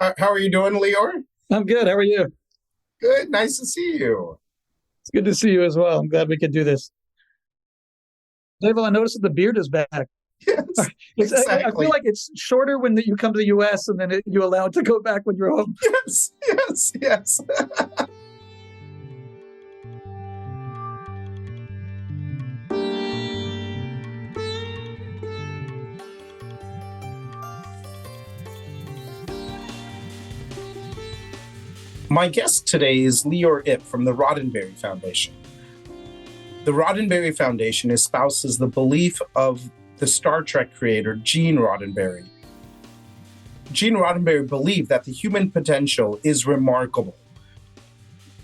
How are you doing, Lior? I'm good. How are you? Good. Nice to see you. It's good to see you as well. I'm glad we could do this. Deval, I noticed that the beard is back. Yes, I feel exactly. like it's shorter when you come to the US and then you allow it to go back when you're home. Yes, yes, yes. My guest today is Lior Ipp from the Roddenberry Foundation. The Roddenberry Foundation espouses the belief of the Star Trek creator Gene Roddenberry. Gene Roddenberry believed that the human potential is remarkable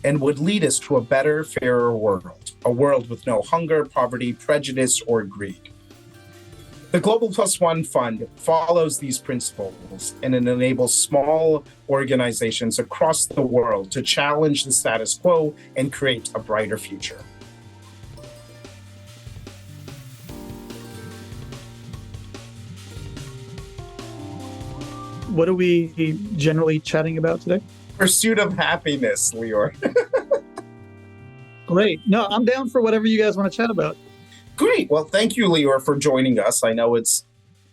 and would lead us to a better, fairer world, a world with no hunger, poverty, prejudice, or greed. The Global Plus One Fund follows these principles and it enables small organizations across the world to challenge the status quo and create a brighter future. What are we generally chatting about today? Pursuit of happiness, Lior. Great. No, I'm down for whatever you guys want to chat about. Great. Well, thank you, Lior, for joining us. I know it's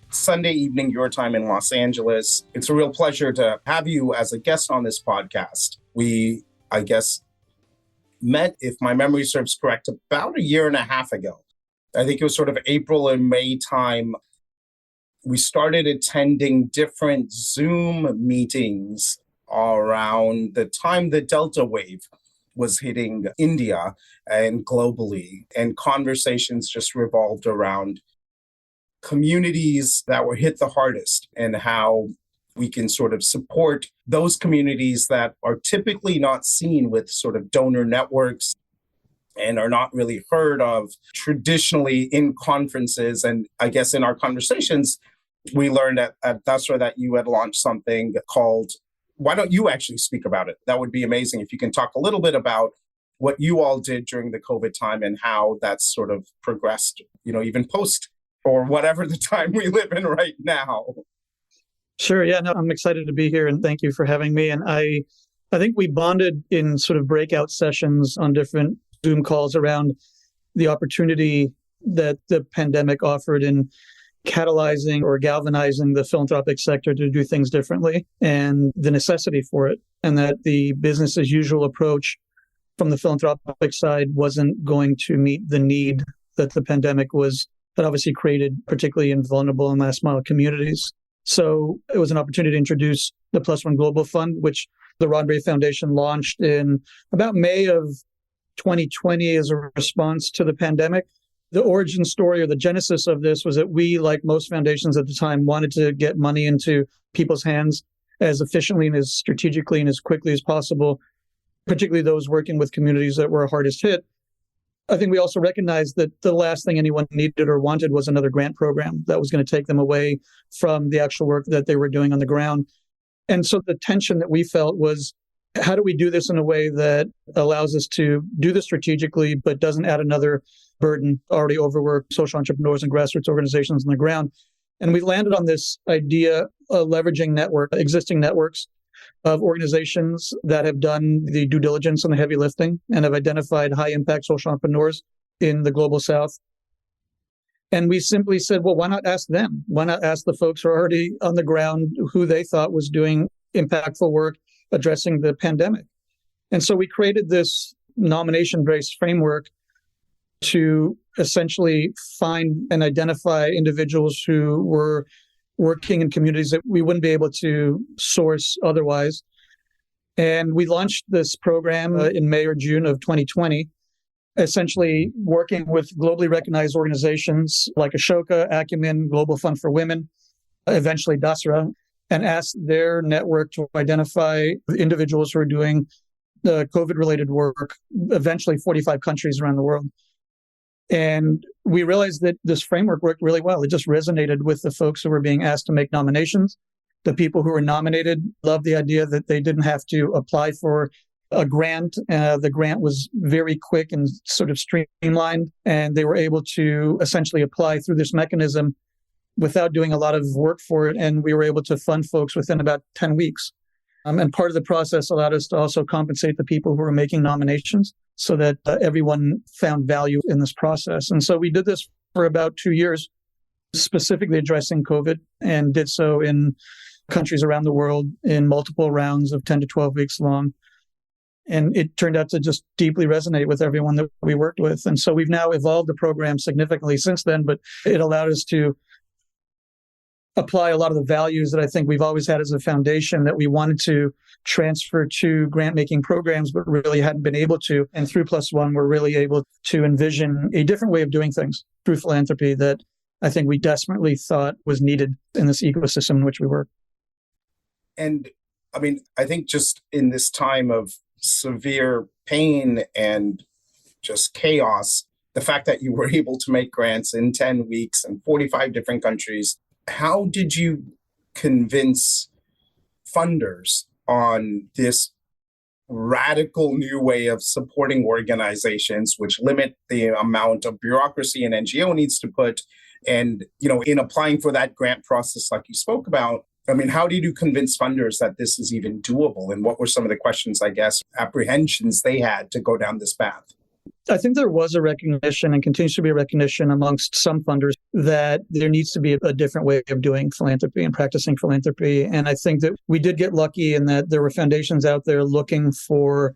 Sunday evening, your time in Los Angeles. It's a real pleasure to have you as a guest on this podcast. We, I guess, met, if my memory serves correct, about a year and a half ago. I think it was sort of April and May time. We started attending different Zoom meetings around the time the Delta wave was hitting India and globally, and conversations just revolved around communities that were hit the hardest and how we can sort of support those communities that are typically not seen with sort of donor networks and are not really heard of traditionally in conferences. And I guess in our conversations, we learned at Dasra that you had launched something called, why don't you actually speak about it? That would be amazing if you can talk a little bit about what you all did during the COVID time and how that's sort of progressed, even post or whatever the time we live in right now. Sure. Yeah, no, I'm excited to be here and thank you for having me. And I think we bonded in sort of breakout sessions on different Zoom calls around the opportunity that the pandemic offered in catalyzing or galvanizing the philanthropic sector to do things differently and the necessity for it. And that the business as usual approach from the philanthropic side wasn't going to meet the need that the pandemic had obviously created, particularly in vulnerable and last mile communities. So it was an opportunity to introduce the Plus One Global Fund, which the Roddenberry Foundation launched in about May of 2020 as a response to the pandemic. The origin story or the genesis of this was that we, like most foundations at the time, wanted to get money into people's hands as efficiently and as strategically and as quickly as possible, particularly those working with communities that were hardest hit. I think we also recognized that the last thing anyone needed or wanted was another grant program that was going to take them away from the actual work that they were doing on the ground. And so the tension that we felt was, how do we do this in a way that allows us to do this strategically, but doesn't add another burden, already overworked social entrepreneurs and grassroots organizations on the ground? And we landed on this idea of leveraging existing networks of organizations that have done the due diligence and the heavy lifting and have identified high impact social entrepreneurs in the global south. And we simply said, well, why not ask them? Why not ask the folks who are already on the ground who they thought was doing impactful work addressing the pandemic? And so we created this nomination-based framework to essentially find and identify individuals who were working in communities that we wouldn't be able to source otherwise. And we launched this program in May or June of 2020, essentially working with globally recognized organizations like Ashoka, Acumen, Global Fund for Women, eventually Dasra, and asked their network to identify individuals who are doing COVID-related work, eventually 45 countries around the world. And we realized that this framework worked really well. It just resonated with the folks who were being asked to make nominations. The people who were nominated loved the idea that they didn't have to apply for a grant. The grant was very quick and sort of streamlined, and they were able to essentially apply through this mechanism without doing a lot of work for it. And we were able to fund folks within about 10 weeks. And part of the process allowed us to also compensate the people who were making nominations so that everyone found value in this process. And so we did this for about 2 years, specifically addressing COVID, and did so in countries around the world in multiple rounds of 10 to 12 weeks long. And it turned out to just deeply resonate with everyone that we worked with. And so we've now evolved the program significantly since then, but it allowed us to apply a lot of the values that I think we've always had as a foundation that we wanted to transfer to grant-making programs, but really hadn't been able to. And through Plus One, we're really able to envision a different way of doing things through philanthropy that I think we desperately thought was needed in this ecosystem in which we work. And I mean, I think just in this time of severe pain and just chaos, the fact that you were able to make grants in 10 weeks in 45 different countries, how did you convince funders on this radical new way of supporting organizations, which limit the amount of bureaucracy an NGO needs to put? And, in applying for that grant process, like you spoke about, I mean, how did you convince funders that this is even doable? And what were some of the questions, I guess, apprehensions they had to go down this path? I think there was a recognition and continues to be a recognition amongst some funders that there needs to be a different way of doing philanthropy and practicing philanthropy. And I think that we did get lucky in that there were foundations out there looking for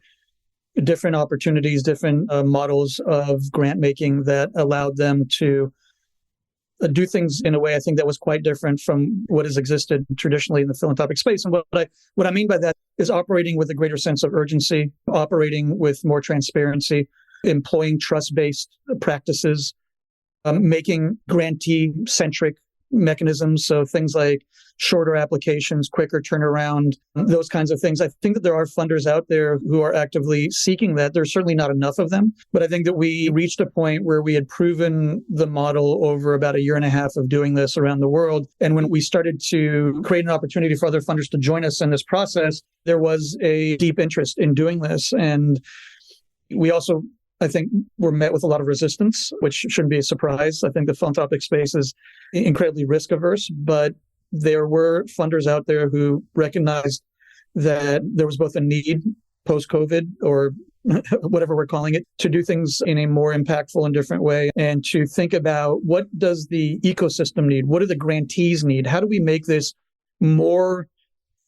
different opportunities, different models of grant making that allowed them to do things in a way I think that was quite different from what has existed traditionally in the philanthropic space. And what I mean by that is operating with a greater sense of urgency, operating with more transparency, employing trust-based practices, making grantee-centric mechanisms. So things like shorter applications, quicker turnaround, those kinds of things. I think that there are funders out there who are actively seeking that. There's certainly not enough of them. But I think that we reached a point where we had proven the model over about 1.5 years of doing this around the world. And when we started to create an opportunity for other funders to join us in this process, there was a deep interest in doing this. And we also, I think, were met with a lot of resistance, which shouldn't be a surprise. I think the philanthropic space is incredibly risk averse, but there were funders out there who recognized that there was both a need post-COVID, or whatever we're calling it, to do things in a more impactful and different way, and to think about what does the ecosystem need? What do the grantees need? How do we make this more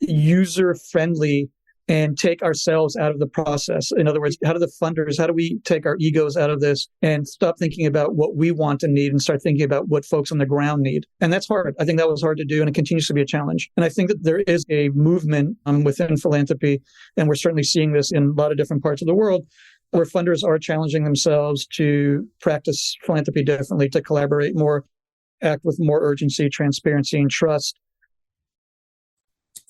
user-friendly and take ourselves out of the process? In other words, how do we take our egos out of this and stop thinking about what we want and need and start thinking about what folks on the ground need? And that's hard. I think that was hard to do, and it continues to be a challenge. And I think that there is a movement within philanthropy, and we're certainly seeing this in a lot of different parts of the world, where funders are challenging themselves to practice philanthropy differently, to collaborate more, act with more urgency, transparency, and trust.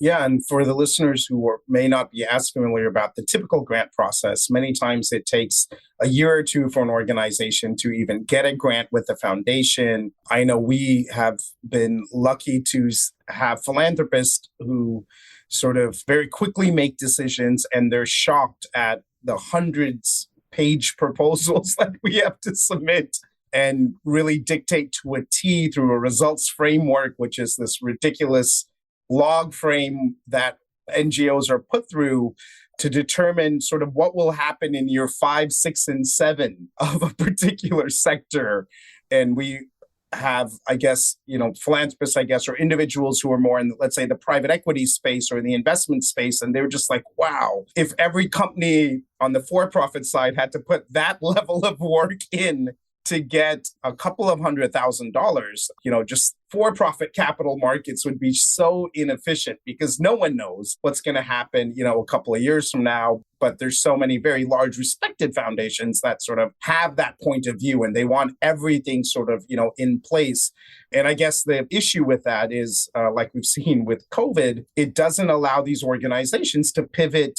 Yeah, and for the listeners who may not be as familiar about the typical grant process, many times it takes a year or two for an organization to even get a grant with the foundation. I know we have been lucky to have philanthropists who sort of very quickly make decisions, and they're shocked at the hundreds-page proposals that we have to submit and really dictate to a T through a results framework, which is this ridiculous log frame that NGOs are put through to determine sort of what will happen in year 5, 6, and 7 of a particular sector. And we have, I guess, philanthropists, or individuals who are more in, let's say, the private equity space or in the investment space. And they're just like, wow, if every company on the for-profit side had to put that level of work in to get a couple of $100,000, just for-profit capital markets would be so inefficient because no one knows what's going to happen, a couple of years from now. But there's so many very large respected foundations that sort of have that point of view, and they want everything sort of, in place. And I guess the issue with that is, like we've seen with COVID, it doesn't allow these organizations to pivot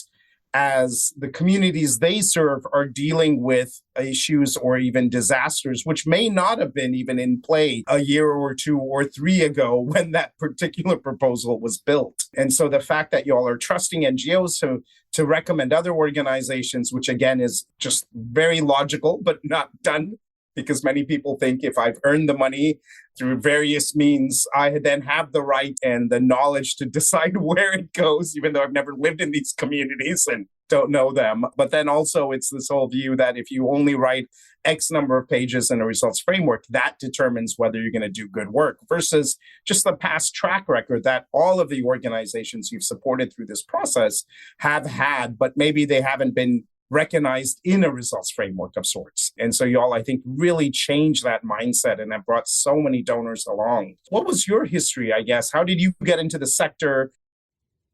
as the communities they serve are dealing with issues or even disasters, which may not have been even in play a year or 2 or 3 ago when that particular proposal was built. And so the fact that you all are trusting NGOs to recommend other organizations, which again is just very logical, but not done because many people think if I've earned the money through various means, I then have the right and the knowledge to decide where it goes, even though I've never lived in these communities and don't know them. But then also it's this whole view that if you only write X number of pages in a results framework, that determines whether you're going to do good work versus just the past track record that all of the organizations you've supported through this process have had, but maybe they haven't been recognized in a results framework of sorts. And so y'all, I think, really changed that mindset and have brought so many donors along. What was your history, I guess? How did you get into the sector?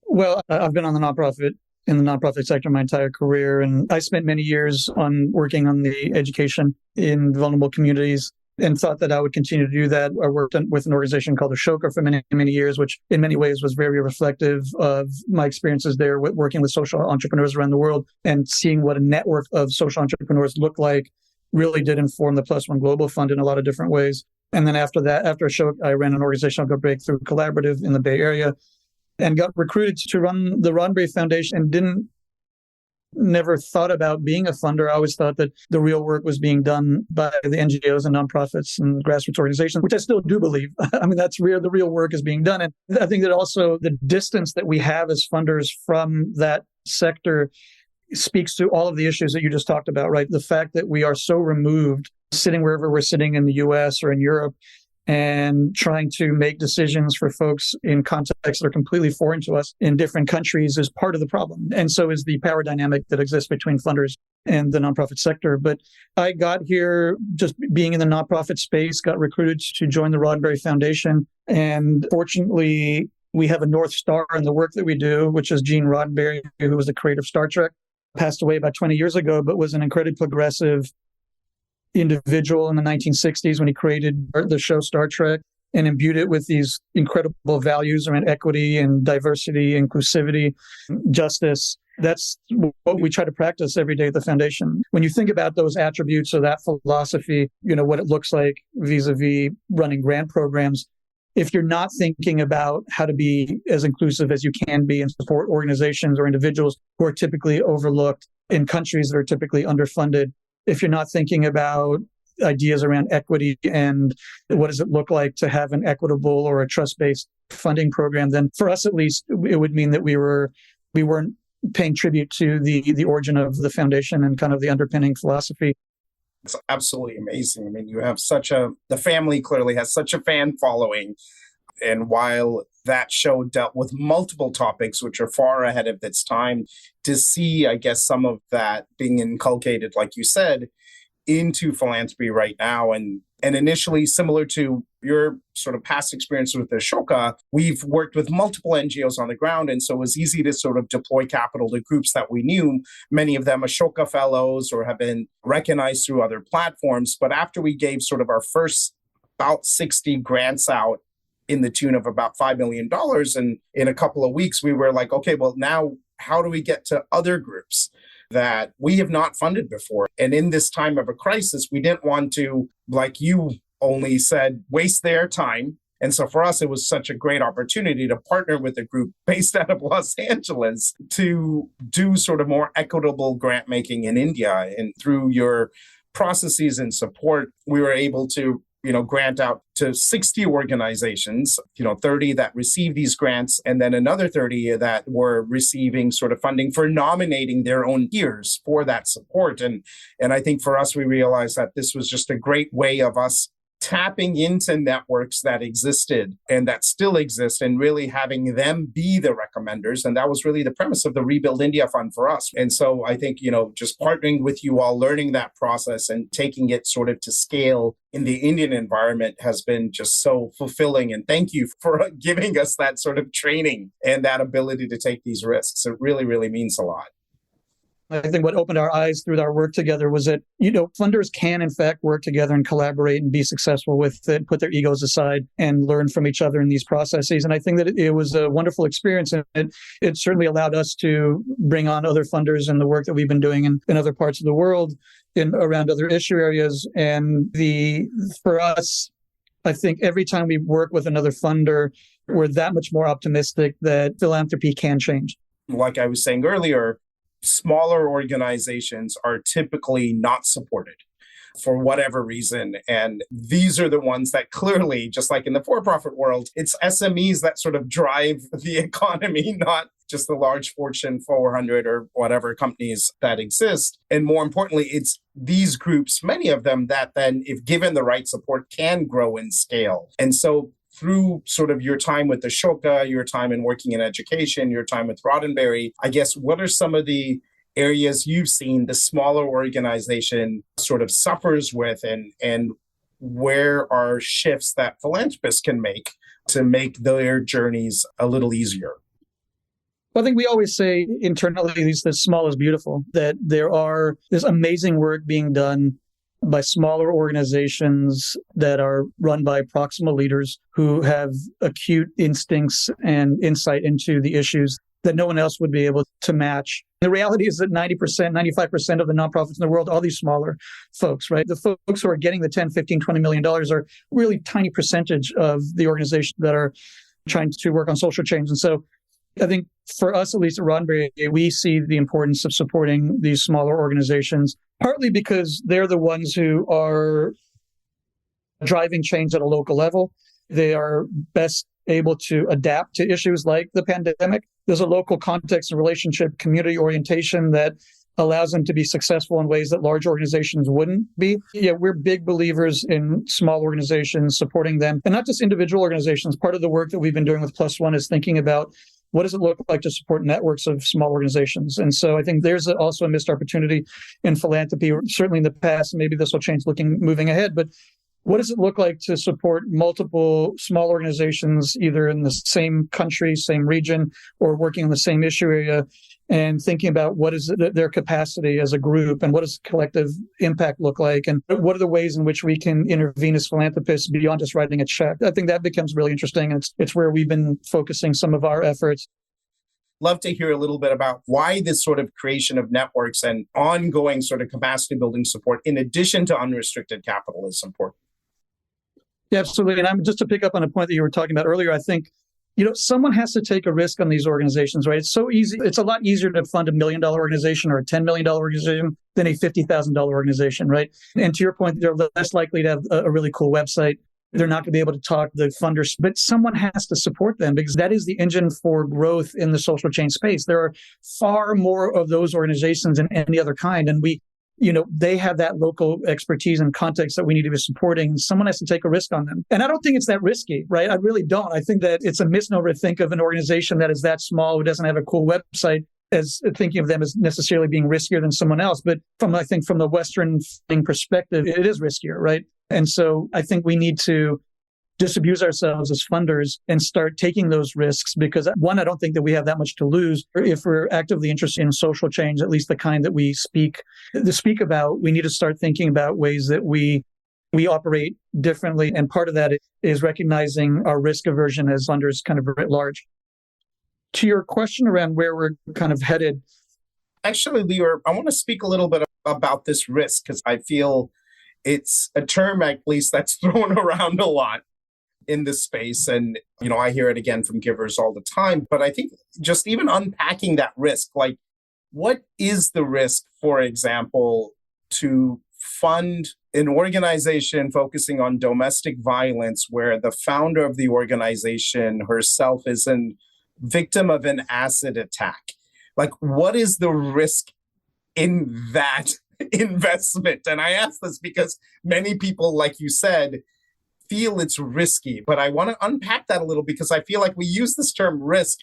Well, I've been in the nonprofit sector my entire career, and I spent many years working on the education in vulnerable communities and thought that I would continue to do that. I worked with an organization called Ashoka for many, many years, which in many ways was very reflective of my experiences there working with social entrepreneurs around the world and seeing what a network of social entrepreneurs looked like really did inform the Plus One Global Fund in a lot of different ways. And then after Ashoka, I ran an organization called Breakthrough Collaborative in the Bay Area and got recruited to run the Roddenberry Foundation and never thought about being a funder. I always thought that the real work was being done by the NGOs and nonprofits and grassroots organizations, which I still do believe. I mean, that's where the real work is being done. And I think that also the distance that we have as funders from that sector speaks to all of the issues that you just talked about, right? The fact that we are so removed, sitting wherever we're sitting in the US or in Europe, and trying to make decisions for folks in contexts that are completely foreign to us in different countries is part of the problem. And so is the power dynamic that exists between funders and the nonprofit sector. But I got here just being in the nonprofit space, got recruited to join the Roddenberry Foundation. And fortunately, we have a North Star in the work that we do, which is Gene Roddenberry, who was the creator of Star Trek, passed away about 20 years ago, but was an incredibly progressive individual in the 1960s when he created the show Star Trek and imbued it with these incredible values around equity and diversity, inclusivity, justice. That's what we try to practice every day at the foundation. When you think about those attributes or that philosophy, what it looks like vis-a-vis running grant programs, if you're not thinking about how to be as inclusive as you can be and support organizations or individuals who are typically overlooked in countries that are typically underfunded, if you're not thinking about ideas around equity and what does it look like to have an equitable or a trust-based funding program, then for us at least, it would mean that we weren't paying tribute to the origin of the foundation and kind of the underpinning philosophy. It's absolutely amazing. I mean, the family clearly has such a fan following. And while that show dealt with multiple topics, which are far ahead of its time, to see, I guess, some of that being inculcated, like you said, into philanthropy right now. And initially, similar to your sort of past experience with Ashoka, we've worked with multiple NGOs on the ground. And so it was easy to sort of deploy capital to groups that we knew, many of them Ashoka fellows or have been recognized through other platforms. But after we gave sort of our first about 60 grants out, in the tune of about $5 million. And in a couple of weeks, we were like, okay, well, now how do we get to other groups that we have not funded before? And in this time of a crisis, we didn't want to, like you only said, waste their time. And so for us, it was such a great opportunity to partner with a group based out of Los Angeles to do sort of more equitable grant making in India. And through your processes and support, we were able to grant out to 60 organizations, 30 that received these grants, and then another 30 that were receiving sort of funding for nominating their own peers for that support. And I think for us, we realized that this was just a great way of us tapping into networks that existed and that still exist and really having them be the recommenders. And that was really the premise of the Rebuild India Fund for us. And so I think, just partnering with you all, learning that process and taking it sort of to scale in the Indian environment has been just so fulfilling. And thank you for giving us that sort of training and that ability to take these risks. It really, really means a lot. I think what opened our eyes through our work together was that, funders can in fact work together and collaborate and be successful with it, put their egos aside and learn from each other in these processes. And I think that it was a wonderful experience. And it certainly allowed us to bring on other funders in the work that we've been doing in other parts of the world around other issue areas. And for us, I think every time we work with another funder, we're that much more optimistic that philanthropy can change. Like I was saying earlier, smaller organizations are typically not supported. for whatever reason. And these are the ones that clearly, just like in the for-profit world, it's SMEs that sort of drive the economy, not just the large Fortune 400 or whatever companies that exist. And more importantly, it's these groups, many of them, that then, if given the right support, can grow and scale. And so through sort of your time with Ashoka, your time in working in education, your time with Roddenberry, I guess, what are some of the areas you've seen the smaller organization sort of suffers with, and where are shifts that philanthropists can make to make their journeys a little easier? Well, I think we always say internally, the small is beautiful, that there's amazing work being done by smaller organizations that are run by proximal leaders who have acute instincts and insight into the issues that no one else would be able to match. The reality is that 90%, 95% of the nonprofits in the world, all these smaller folks, right? The folks who are getting the 10, 15, $20 million are really tiny percentage of the organizations that are trying to work on social change. And so I think for us, at least at Roddenberry, we see the importance of supporting these smaller organizations, partly because they're the ones who are driving change at a local level. They are best able to adapt to issues like the pandemic. There's a local context and relationship community orientation that allows them to be successful in ways that large organizations wouldn't be. Yeah, we're big believers in small organizations, supporting them, and not just individual organizations. Part of the work that we've been doing with Plus One is thinking about what does it look like to support networks of small organizations? And so I think there's also a missed opportunity in philanthropy, certainly in the past, and maybe this will change moving ahead. But what does it look like to support multiple small organizations, either in the same country, same region, or working on the same issue area, and thinking about what is their capacity as a group, and what does collective impact look like, and what are the ways in which we can intervene as philanthropists beyond just writing a check? I think that becomes really interesting, and it's where we've been focusing some of our efforts. Love to hear a little bit about why this sort of creation of networks and ongoing sort of capacity building support, in addition to unrestricted capital, is important. Yeah, absolutely. And I'm just to pick up on a point that you were talking about earlier, I think, someone has to take a risk on these organizations, right? It's so easy. It's a lot easier to fund $1 million organization or a $10 million organization than a $50,000 organization, right? And to your point, they're less likely to have a really cool website. They're not going to be able to talk to the funders, but someone has to support them, because that is the engine for growth in the social change space. There are far more of those organizations than any other kind. And they have that local expertise and context that we need to be supporting. Someone has to take a risk on them. And I don't think it's that risky, right? I really don't. I think that it's a misnomer to think of an organization that is that small, who doesn't have a cool website, as thinking of them as necessarily being riskier than someone else. But from the Western perspective, it is riskier, right? And so I think we need to disabuse ourselves as funders and start taking those risks, because one, I don't think that we have that much to lose. If we're actively interested in social change, at least the kind that we speak about, we need to start thinking about ways that we operate differently. And part of that is recognizing our risk aversion as funders kind of writ large. To your question around where we're kind of headed. Actually, Lior, I want to speak a little bit about this risk, because I feel it's a term, at least, that's thrown around a lot in this space. And, I hear it again from givers all the time. But I think just even unpacking that risk, like, what is the risk, for example, to fund an organization focusing on domestic violence, where the founder of the organization herself is a victim of an acid attack? Like, what is the risk in that investment? And I ask this because many people, like you said, feel it's risky, but I want to unpack that a little, because I feel like we use this term risk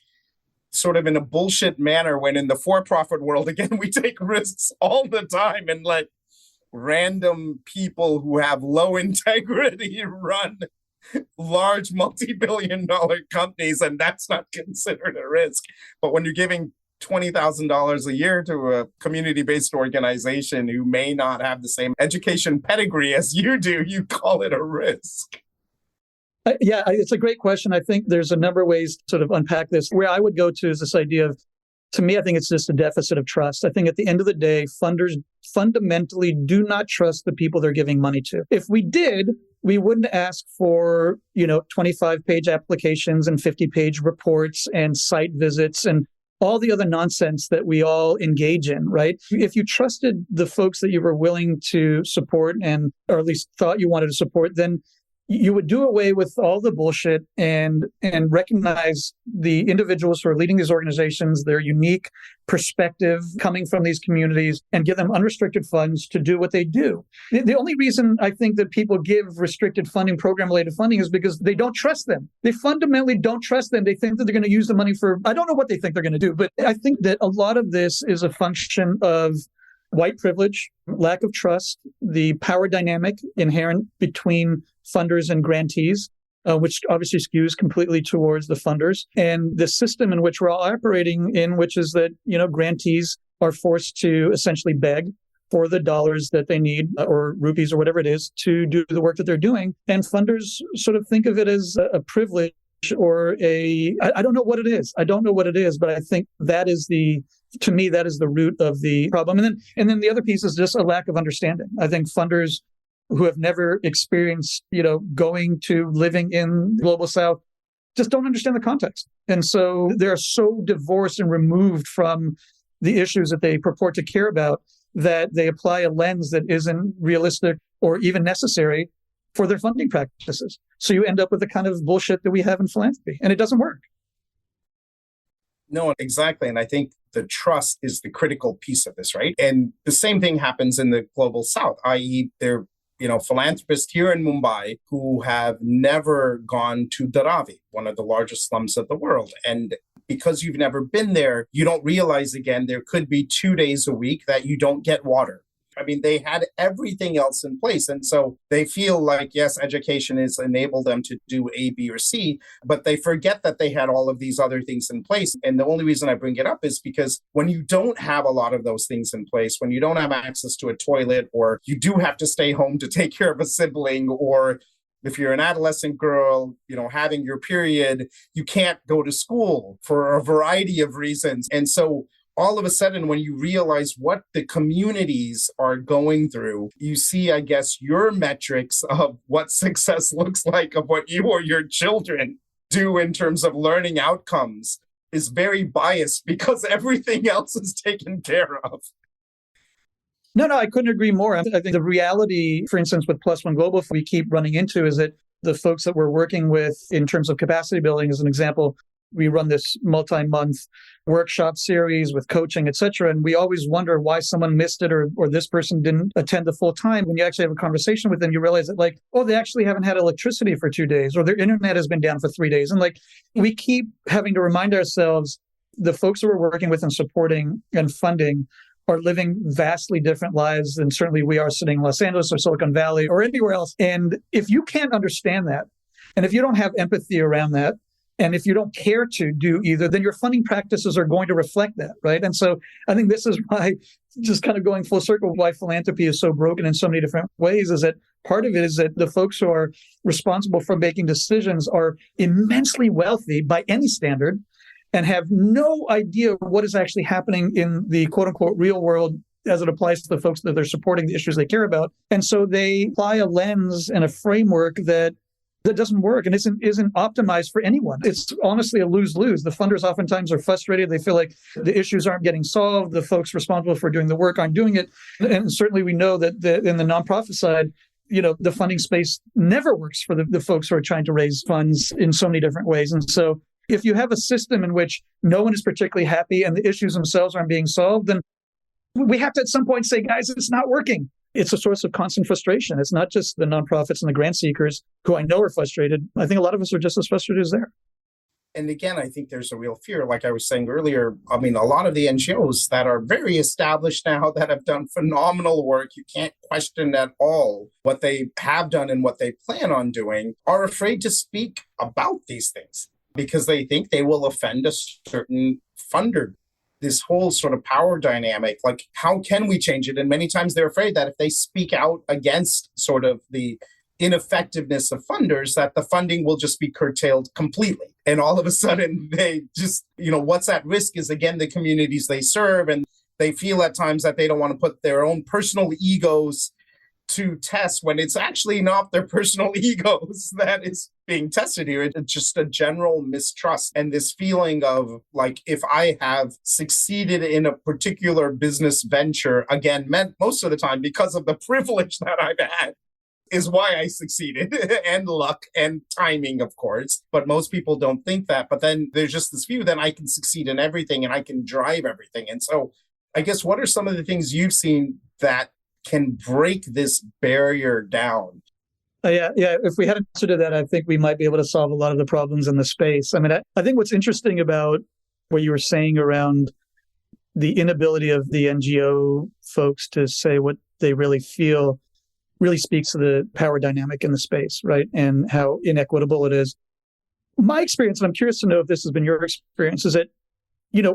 sort of in a bullshit manner, when in the for-profit world, again, we take risks all the time, and let random people who have low integrity run large multi-billion-dollar companies, and that's not considered a risk. But when you're giving $20,000 a year to a community-based organization who may not have the same education pedigree as you do, you call it a risk. Yeah, it's a great question. I think there's a number of ways to sort of unpack this. Where I would go to is this idea of, to me, I think it's just a deficit of trust. I think at the end of the day, funders fundamentally do not trust the people they're giving money to. If we did, we wouldn't ask for, 25-page applications and 50-page reports and site visits and all the other nonsense that we all engage in, right? If you trusted the folks that you were willing to support or at least thought you wanted to support, then you would do away with all the bullshit and recognize the individuals who are leading these organizations, their unique perspective coming from these communities, and give them unrestricted funds to do what they do. The only reason I think that people give restricted funding, program-related funding, is because they don't trust them. They fundamentally don't trust them. They think that they're going to use the money for, I don't know what they think they're going to do, but I think that a lot of this is a function of white privilege, lack of trust, the power dynamic inherent between funders and grantees, which obviously skews completely towards the funders, and the system in which we're all operating in, which is that, grantees are forced to essentially beg for the dollars that they need, or rupees or whatever it is, to do the work that they're doing. And funders sort of think of it as a privilege or I don't know what it is. I don't know what it is, but I think to me, that is the root of the problem. And then the other piece is just a lack of understanding. I think funders who have never experienced, living in Global South just don't understand the context. And so they're so divorced and removed from the issues that they purport to care about that they apply a lens that isn't realistic or even necessary for their funding practices. So you end up with the kind of bullshit that we have in philanthropy, and it doesn't work. No, exactly. And I think the trust is the critical piece of this, right? And the same thing happens in the Global South, i.e. there philanthropists here in Mumbai who have never gone to Dharavi, one of the largest slums of the world. And because you've never been there, you don't realize, again, there could be 2 days a week that you don't get water. I mean, they had everything else in place. And so they feel like, yes, education has enabled them to do A, B, or C, but they forget that they had all of these other things in place. And the only reason I bring it up is because when you don't have a lot of those things in place, when you don't have access to a toilet, or you do have to stay home to take care of a sibling, or if you're an adolescent girl, having your period, you can't go to school for a variety of reasons. And so all of a sudden, when you realize what the communities are going through, you see, I guess, your metrics of what success looks like, of what you or your children do in terms of learning outcomes, is very biased because everything else is taken care of. No, I couldn't agree more. I think the reality, for instance, with Plus One Global, we keep running into is that the folks that we're working with in terms of capacity building, as an example, we run this multi-month workshop series with coaching, et cetera. And we always wonder why someone missed it or this person didn't attend the full time. When you actually have a conversation with them, you realize that they actually haven't had electricity for 2 days, or their internet has been down for 3 days. And we keep having to remind ourselves the folks that we're working with and supporting and funding are living vastly different lives than certainly we are sitting in Los Angeles or Silicon Valley or anywhere else. And if you can't understand that, and if you don't have empathy around that, and if you don't care to do either, then your funding practices are going to reflect that, right? And so I think this is why, just kind of going full circle, why philanthropy is so broken in so many different ways, is that part of it is that the folks who are responsible for making decisions are immensely wealthy by any standard and have no idea what is actually happening in the quote unquote real world as it applies to the folks that they're supporting, the issues they care about. And so they apply a lens and a framework that doesn't work and isn't optimized for anyone. It's honestly a lose-lose. The funders oftentimes are frustrated. They feel like the issues aren't getting solved. The folks responsible for doing the work aren't doing it. And certainly we know that in the nonprofit side, the funding space never works for the folks who are trying to raise funds in so many different ways. And so if you have a system in which no one is particularly happy and the issues themselves aren't being solved, then we have to at some point say, guys, it's not working. It's a source of constant frustration. It's not just the nonprofits and the grant seekers who I know are frustrated. I think a lot of us are just as frustrated as they're. And again, I think there's a real fear. Like I was saying earlier, I mean, a lot of the NGOs that are very established now, that have done phenomenal work, you can't question at all what they have done and what they plan on doing, are afraid to speak about these things because they think they will offend a certain funder. This whole sort of power dynamic, like how can we change it? And many times they're afraid that if they speak out against sort of the ineffectiveness of funders, that the funding will just be curtailed completely. And all of a sudden they just, what's at risk is, again, the communities they serve. And they feel at times that they don't want to put their own personal egos to test when it's actually not their personal egos that is being tested here. It's just a general mistrust and this feeling of like, if I have succeeded in a particular business venture, again, meant most of the time because of the privilege that I've had, is why I succeeded and luck and timing, of course. But most people don't think that. But then there's just this view that I can succeed in everything and I can drive everything. And so I guess what are some of the things you've seen that can break this barrier down? Yeah. If we had an answer to that, I think we might be able to solve a lot of the problems in the space. I mean, I think what's interesting about what you were saying around the inability of the NGO folks to say what they really feel really speaks to the power dynamic in the space, right? And how inequitable it is. My experience, and I'm curious to know if this has been your experience, is that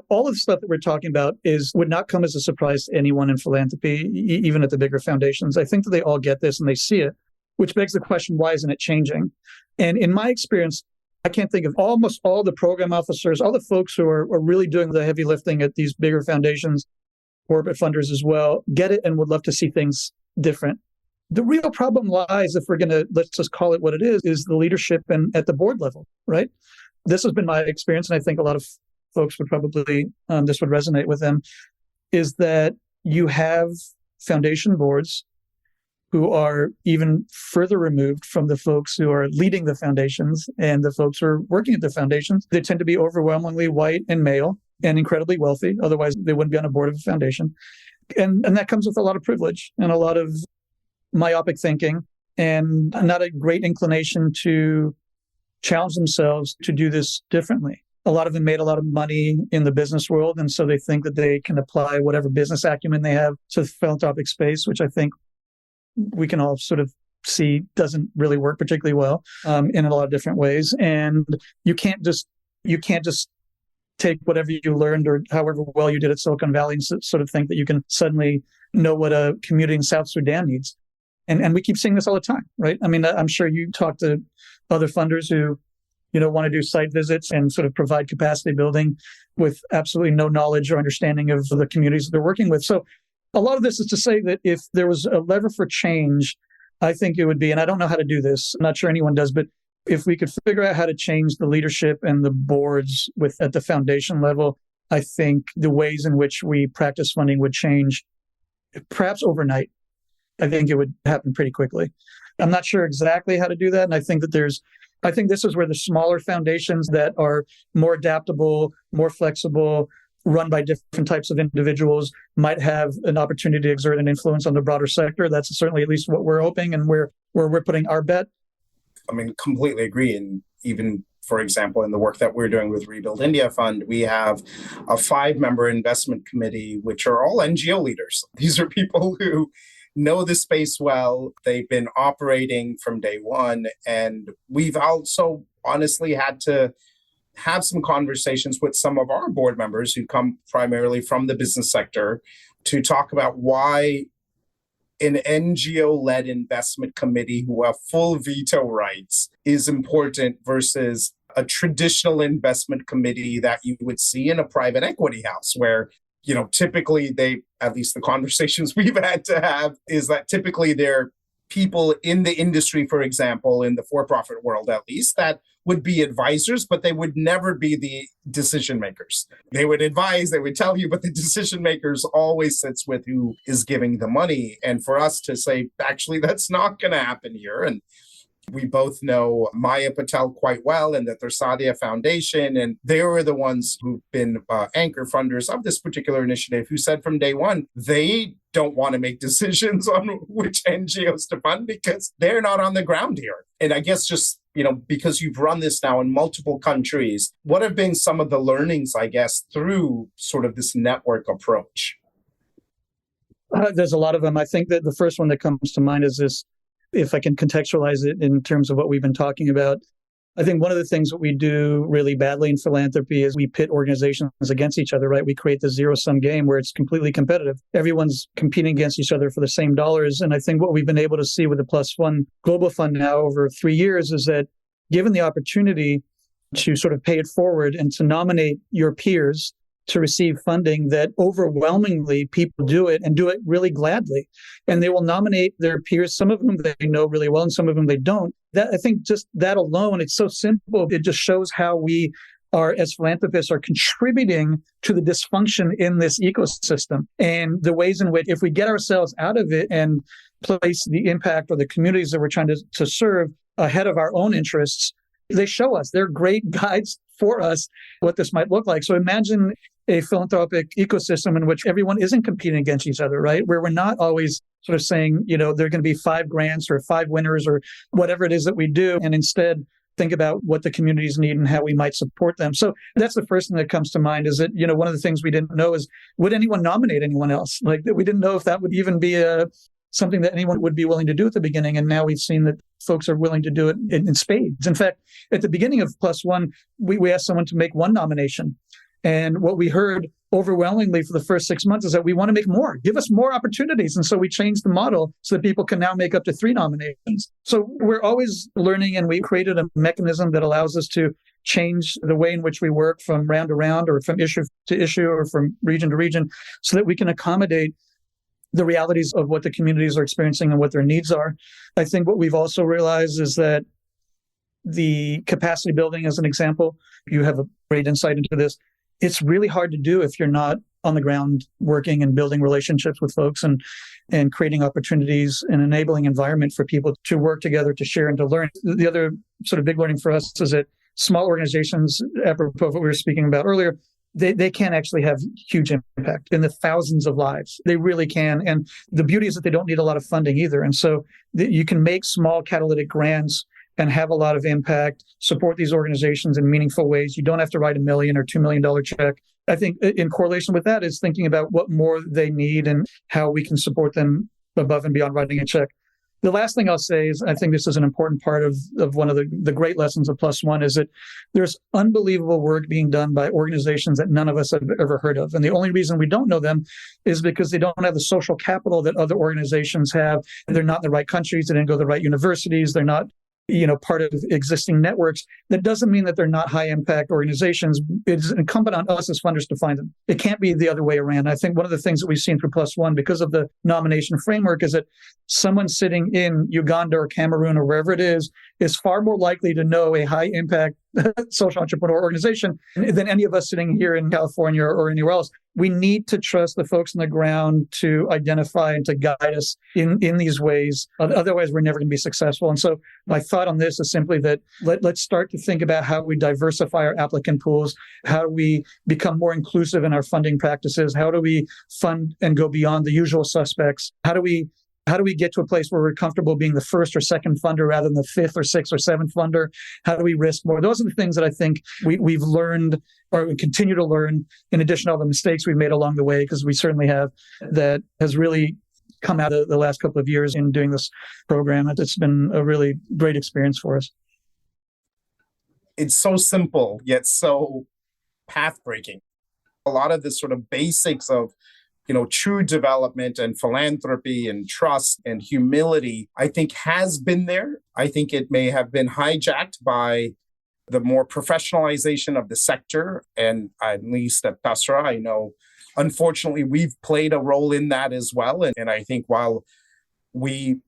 all of the stuff that we're talking about would not come as a surprise to anyone in philanthropy, even at the bigger foundations. I think that they all get this and they see it, which begs the question, why isn't it changing? And in my experience, I can't think of almost all the program officers, all the folks who are really doing the heavy lifting at these bigger foundations, corporate funders as well, get it and would love to see things different. The real problem lies, if we're going to, let's just call it what it is the leadership and at the board level, right? This has been my experience, and I think a lot of folks would probably, this would resonate with them, is that you have foundation boards who are even further removed from the folks who are leading the foundations and the folks who are working at the foundations. They tend to be overwhelmingly white and male and incredibly wealthy. Otherwise, they wouldn't be on a board of a foundation. And that comes with a lot of privilege and a lot of myopic thinking and not a great inclination to challenge themselves to do this differently. A lot of them made a lot of money in the business world, and so they think that they can apply whatever business acumen they have to the philanthropic space, which I think we can all sort of see doesn't really work particularly well in a lot of different ways. And you can't just take whatever you learned or however well you did at Silicon Valley and sort of think that you can suddenly know what a community in South Sudan needs. And we keep seeing this all the time, right? I mean, I'm sure you talk to other funders who want to do site visits and sort of provide capacity building with absolutely no knowledge or understanding of the communities that they're working with. So a lot of this is to say that if there was a lever for change, I think it would be, and I don't know how to do this, I'm not sure anyone does, but if we could figure out how to change the leadership and the boards at the foundation level, I think the ways in which we practice funding would change, perhaps overnight. I think it would happen pretty quickly. I'm not sure exactly how to do that. And I think this is where the smaller foundations that are more adaptable, more flexible, run by different types of individuals might have an opportunity to exert an influence on the broader sector. That's certainly at least what we're hoping and where we're putting our bet. I mean, completely agree. And even, for example, in the work that we're doing with Rebuild India Fund, we have a 5-member investment committee, which are all NGO leaders. These are people who know the space well. They've been operating from day one. And we've also honestly had to have some conversations with some of our board members who come primarily from the business sector to talk about why an NGO-led investment committee who have full veto rights is important versus a traditional investment committee that you would see in a private equity house where typically at least the conversations we've had to have is that typically they're people in the industry, for example, in the for-profit world at least, that would be advisors, but they would never be the decision makers. They would advise, they would tell you, but the decision makers always sits with who is giving the money. And for us to say, actually, that's not going to happen here. And we both know Maya Patel quite well and the Tharsadia Foundation, and they were the ones who've been anchor funders of this particular initiative who said from day one, they don't want to make decisions on which NGOs to fund because they're not on the ground here. And I guess just, because you've run this now in multiple countries, what have been some of the learnings, I guess, through sort of this network approach? There's a lot of them. I think that the first one that comes to mind is this, if I can contextualize it in terms of what we've been talking about. I think one of the things that we do really badly in philanthropy is we pit organizations against each other, right? We create the zero-sum game where it's completely competitive. Everyone's competing against each other for the same dollars. And I think what we've been able to see with the Plus One Global Fund now over 3 years is that given the opportunity to sort of pay it forward and to nominate your peers to receive funding, that overwhelmingly people do it and do it really gladly. And they will nominate their peers, some of whom they know really well and some of whom they don't. That, I think just that alone, it's so simple. It just shows how we are, as philanthropists, are contributing to the dysfunction in this ecosystem, and the ways in which, if we get ourselves out of it and place the impact or the communities that we're trying to serve ahead of our own interests, they show us. They're great guides for us what this might look like. So imagine a philanthropic ecosystem in which everyone isn't competing against each other, right? Where we're not always sort of saying, there are going to be 5 grants or 5 winners or whatever it is that we do, and instead think about what the communities need and how we might support them. So that's the first thing that comes to mind, is that, one of the things we didn't know is, would anyone nominate anyone else? Like, we didn't know if that would even be something that anyone would be willing to do at the beginning. And now we've seen that folks are willing to do it in spades. In fact, at the beginning of Plus One, we asked someone to make 1 nomination. And what we heard overwhelmingly for the first 6 months is that we want to make more, give us more opportunities. And so we changed the model so that people can now make up to 3 nominations. So we're always learning, and we created a mechanism that allows us to change the way in which we work from round to round, or from issue to issue, or from region to region, so that we can accommodate the realities of what the communities are experiencing and what their needs are. I think what we've also realized is that the capacity building, as an example, you have a great insight into this. It's really hard to do if you're not on the ground working and building relationships with folks and creating opportunities and enabling environment for people to work together, to share and to learn. The other sort of big learning for us is that small organizations, apropos of what we were speaking about earlier, they can actually have huge impact in the thousands of lives. They really can. And the beauty is that they don't need a lot of funding either. And so you can make small catalytic grants and have a lot of impact, support these organizations in meaningful ways. You don't have to write $1 million or $2 million check. I think in correlation with that is thinking about what more they need and how we can support them above and beyond writing a check. The last thing I'll say is, I think this is an important part of one of the great lessons of Plus One, is that there's unbelievable work being done by organizations that none of us have ever heard of. And the only reason we don't know them is because they don't have the social capital that other organizations have. They're not in the right countries. They didn't go to the right universities. They're not part of existing networks. That doesn't mean that they're not high impact organizations. It's incumbent on us as funders to find them. It can't be the other way around. I think one of the things that we've seen through Plus One, because of the nomination framework, is that someone sitting in Uganda or Cameroon or wherever it is far more likely to know a high impact social entrepreneur organization than any of us sitting here in California or anywhere else. We need to trust the folks on the ground to identify and to guide us in these ways. Otherwise, we're never going to be successful. And so my thought on this is simply that let's start to think about how we diversify our applicant pools. How do we become more inclusive in our funding practices? How do we fund and go beyond the usual suspects? How do we get to a place where we're comfortable being the first or second funder rather than the 5th or 6th or 7th funder? How do we risk more? Those are the things that I think we've learned, or we continue to learn, in addition to all the mistakes we've made along the way, because we certainly have, that has really come out of the last couple of years in doing this program. It's been a really great experience for us. It's so simple, yet so path-breaking. A lot of the sort of basics of true development and philanthropy and trust and humility, I think has been there. I think it may have been hijacked by the more professionalization of the sector. And at least at Tasra, I know, unfortunately, we've played a role in that as well. And I think while we,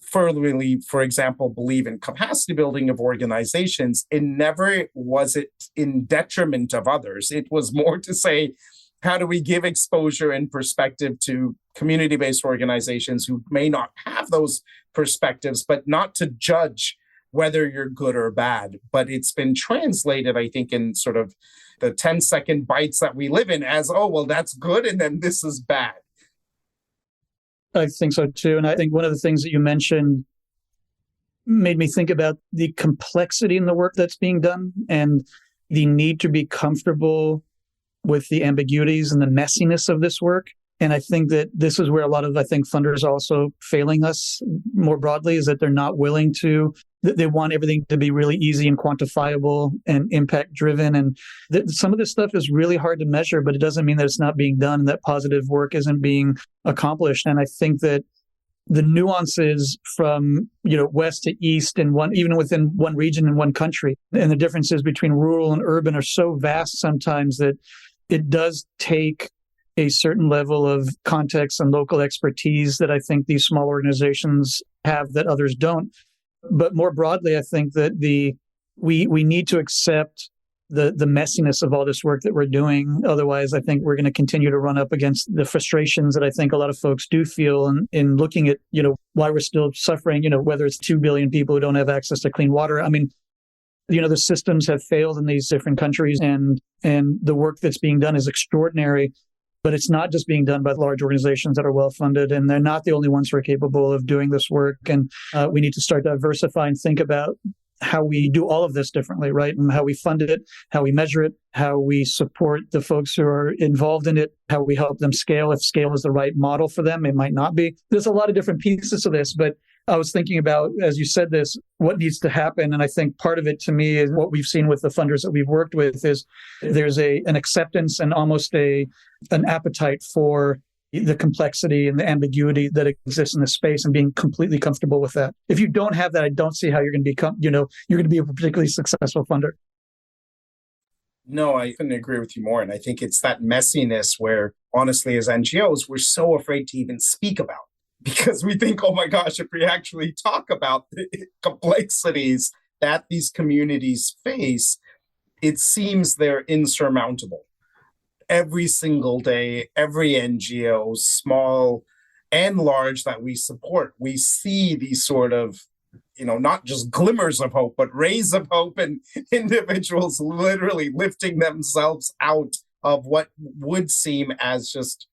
firmly, for example, believe in capacity building of organizations, it never was it in detriment of others. It was more to say, how do we give exposure and perspective to community-based organizations who may not have those perspectives, but not to judge whether you're good or bad. But it's been translated, I think, in sort of the 10-second bites that we live in as, oh, well, that's good, and then this is bad. I think so, too. And I think one of the things that you mentioned made me think about the complexity in the work that's being done and the need to be comfortable with the ambiguities and the messiness of this work. And I think that this is where a lot of, funders are also failing us more broadly, is that they're not willing to, they want everything to be really easy and quantifiable and impact driven. And some of this stuff is really hard to measure, but it doesn't mean that it's not being done and that positive work isn't being accomplished. And I think that the nuances from, west to east and even within one region in one country, and the differences between rural and urban are so vast sometimes that it does take a certain level of context and local expertise that I think these small organizations have that others don't. But more broadly, I think that we need to accept the messiness of all this work that we're doing. Otherwise, I think we're going to continue to run up against the frustrations that I think a lot of folks do feel in looking at, why we're still suffering, whether it's 2 billion people who don't have access to clean water. I mean, the systems have failed in these different countries, and the work that's being done is extraordinary. But it's not just being done by large organizations that are well-funded, and they're not the only ones who are capable of doing this work. And we need to start to diversify and think about how we do all of this differently, right? And how we fund it, how we measure it, how we support the folks who are involved in it, how we help them scale. If scale is the right model for them, it might not be. There's a lot of different pieces to this, but I was thinking about, as you said this, what needs to happen. And I think part of it to me is what we've seen with the funders that we've worked with is there's an acceptance and almost an appetite for the complexity and the ambiguity that exists in this space and being completely comfortable with that. If you don't have that, I don't see how you're going to become, you're going to be a particularly successful funder. No, I couldn't agree with you more. And I think it's that messiness where, honestly, as NGOs, we're so afraid to even speak about. Because we think, oh my gosh, if we actually talk about the complexities that these communities face, it seems they're insurmountable. Every single day, every NGO, small and large, that we support, we see these sort of, not just glimmers of hope, but rays of hope, and individuals literally lifting themselves out of what would seem as just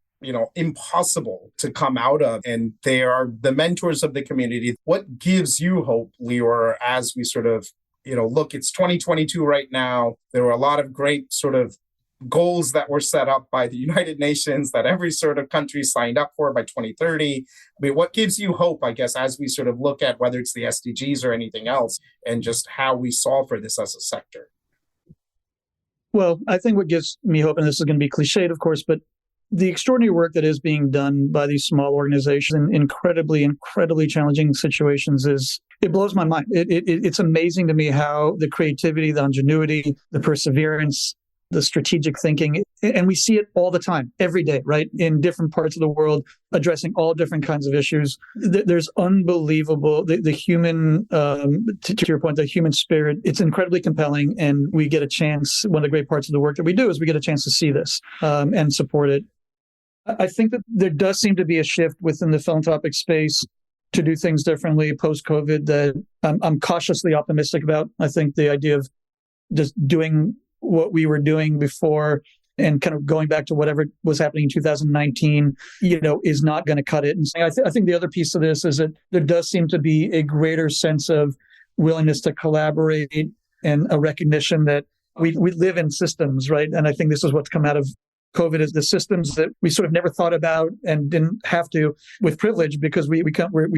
impossible to come out of. And they are the mentors of the community. What gives you hope, Lior, as we sort of, look, it's 2022 right now. There were a lot of great sort of goals that were set up by the United Nations that every sort of country signed up for by 2030. I mean, what gives you hope, I guess, as we sort of look at whether it's the SDGs or anything else, and just how we solve for this as a sector? Well, I think what gives me hope, and this is going to be cliched, of course, but the extraordinary work that is being done by these small organizations in incredibly, incredibly challenging situations it blows my mind. It's amazing to me how the creativity, the ingenuity, the perseverance, the strategic thinking, and we see it all the time, every day, right? In different parts of the world, addressing all different kinds of issues. There's unbelievable, the human, to your point, the human spirit, it's incredibly compelling. And we get a chance, one of the great parts of the work that we do is we get a chance to see this and support it. I think that there does seem to be a shift within the philanthropic space to do things differently post-COVID that I'm cautiously optimistic about. I think the idea of just doing what we were doing before and kind of going back to whatever was happening in 2019, is not going to cut it. And I think the other piece of this is that there does seem to be a greater sense of willingness to collaborate and a recognition that we live in systems, right? And I think this is what's come out of COVID is the systems that we sort of never thought about and didn't have to with privilege because we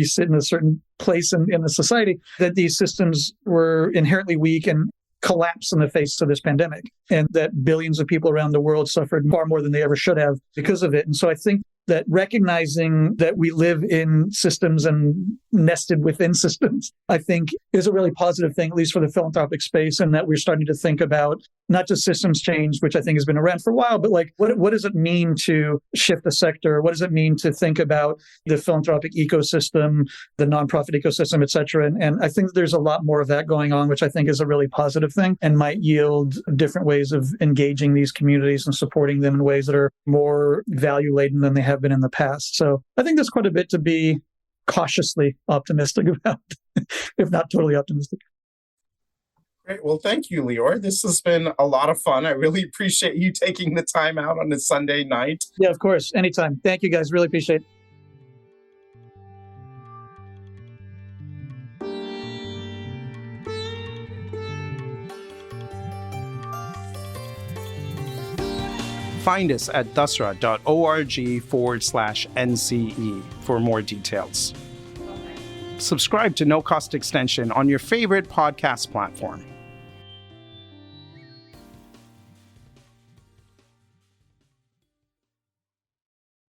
sit in a certain place in the society, that these systems were inherently weak and collapse in the face of this pandemic, and that billions of people around the world suffered far more than they ever should have because of it. And so I think that recognizing that we live in systems and nested within systems, I think is a really positive thing, at least for the philanthropic space, and that we're starting to think about not just systems change, which I think has been around for a while, but like what does it mean to shift the sector? What does it mean to think about the philanthropic ecosystem, the nonprofit ecosystem, et cetera? And I think there's a lot more of that going on, which I think is a really positive thing and might yield different ways of engaging these communities and supporting them in ways that are more value-laden than they have been in the past. So I think there's quite a bit to be cautiously optimistic about, if not totally optimistic. Great. Well, thank you, Lior. This has been a lot of fun. I really appreciate you taking the time out on a Sunday night. Yeah, of course. Anytime. Thank you, guys. Really appreciate it. Find us at dusra.org/NCE for more details. Subscribe to No Cost Extension on your favorite podcast platform.